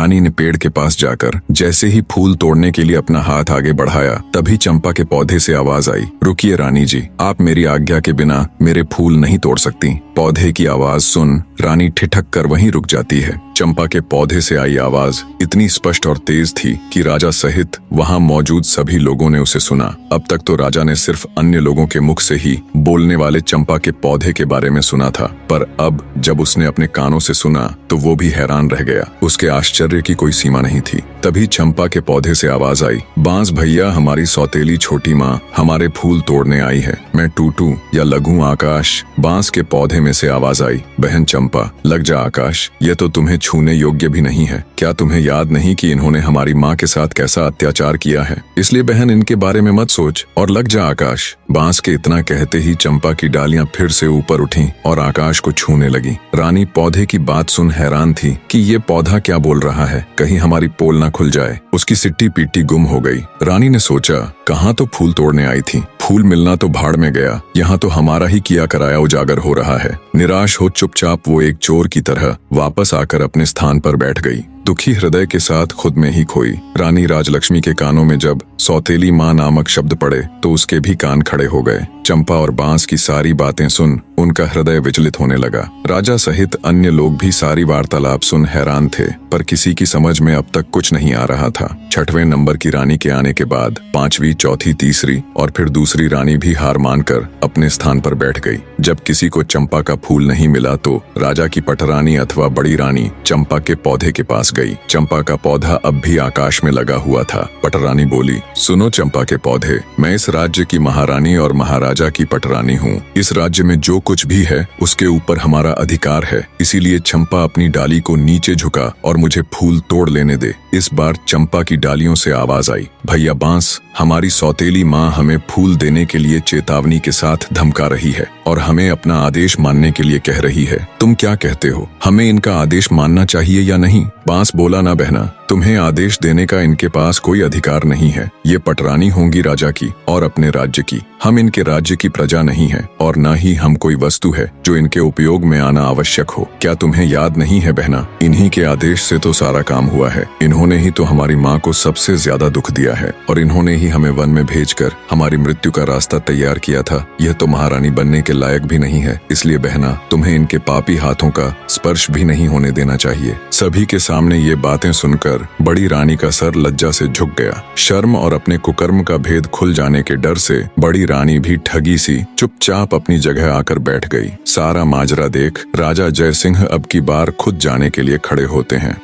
रानी ने पेड़ के पास जाकर जैसे ही फूल तोड़ने के लिए अपना हाथ आगे बढ़ाया, तभी चंपा के पौधे से आवाज आई, रुकिए रानी जी, आप मेरी आज्ञा के बिना मेरे फूल नहीं तोड़ सकती। पौधे की आवाज सुन रानी ठिठक कर वहीं रुक जाती है। चंपा के पौधे से आई आवाज इतनी स्पष्ट और तेज थी कि राजा सहित वहां मौजूद सभी लोगों ने उसे सुना। अब तक तो राजा ने सिर्फ अन्य लोगों के मुख से ही बोलने वाले चंपा के पौधे के बारे में सुना था, पर अब जब उसने अपने कानों से सुना तो वो भी हैरान रह गया। उसके आश्चर्य की कोई सीमा नहीं थी। तभी चंपा के पौधे से आवाज आई, बांस भैया, हमारी सौतेली छोटी माँ हमारे फूल तोड़ने आई है। मैं टूटू या लगूं आकाश। बांस के पौधे में से आवाज आई, बहन चंपा, लग जा आकाश, ये तो तुम्हें छूने योग्य भी नहीं है। क्या तुम्हें याद नहीं कि इन्होंने हमारी माँ के साथ कैसा अत्याचार किया है? इसलिए बहन इनके बारे में मत सोच और लग जा आकाश। बांस के इतना कहते ही चंपा की डालियां फिर से ऊपर उठीं और आकाश को छूने लगी। रानी पौधे की बात सुन हैरान थी कि ये पौधा क्या बोल रहा है, कहीं हमारी पोल ना खुल जाए। उसकी सिट्टी पीटी गुम हो गई। रानी ने सोचा, कहाँ तो फूल तोड़ने आई थी, फूल मिलना तो भाड़ में गया, यहाँ तो हमारा ही किया कराया उजागर हो रहा है। निराश हो चुपचाप वो एक चोर की तरह वापस आकर अपने स्थान पर बैठ गई, दुखी हृदय के साथ खुद में ही खोई। रानी राजलक्ष्मी के कानों में जब सौतेली माँ नामक शब्द पड़े तो उसके भी कान खड़े हो गए। चंपा और बांस की सारी बातें सुन उनका हृदय विचलित होने लगा। राजा सहित अन्य लोग भी सारी वार्तालाप सुन हैरान थे, पर किसी की समझ में अब तक कुछ नहीं आ रहा था। 6वें नंबर की रानी के आने के बाद 5वीं, चौथी, तीसरी और फिर दूसरी रानी भी हार मानकर अपने स्थान पर बैठ गई। जब किसी को चंपा का फूल नहीं मिला तो राजा की पटरानी अथवा बड़ी रानी चंपा के पौधे के पास गई। चंपा का पौधा अब भी आकाश में लगा हुआ था। पटरानी बोली, सुनो चंपा के पौधे, मैं इस राज्य की महारानी और महाराजा की पटरानी हूँ। इस राज्य में जो कुछ भी है उसके ऊपर हमारा अधिकार है, इसीलिए चंपा अपनी डाली को नीचे झुका और मुझे फूल तोड़ लेने दे। इस बार चंपा की डालियों से आवाज आई, भैया बांस, हमारी सौतेली माँ हमें फूल देने के लिए चेतावनी के साथ धमका रही है और हमें अपना आदेश मानने के लिए कह रही है। तुम क्या कहते हो, हमें इनका आदेश मानना चाहिए या नहीं? बांस बोला, ना बहना, तुम्हें आदेश देने का इनके पास कोई अधिकार नहीं है। ये पटरानी होंगी राजा की और अपने राज्य की। हम इनके राज्य की प्रजा नहीं है और न ही हम कोई वस्तु है जो इनके उपयोग में आना आवश्यक हो। क्या तुम्हें याद नहीं है बहना, इन्हीं के आदेश से तो सारा काम हुआ है। इन्होंने ही तो हमारी माँ को सबसे ज्यादा दुख दिया है और इन्होंने ही हमें वन में भेजकर हमारी मृत्यु का रास्ता तैयार किया था। यह तो महारानी बनने के लायक भी नहीं है, इसलिए बहना तुम्हें इनके पापी हाथों का स्पर्श भी नहीं होने देना चाहिए। सभी के सामने ये बातें सुनकर बड़ी रानी का सर लज्जा से झुक गया। शर्म और अपने कुकर्म का भेद खुल जाने के डर से बड़ी रानी भी ठगी सी चुपचाप अपनी जगह आकर बैठ गई। सारा माजरा देख राजा जय सिंह अब की बार खुद जाने के लिए खड़े होते हैं।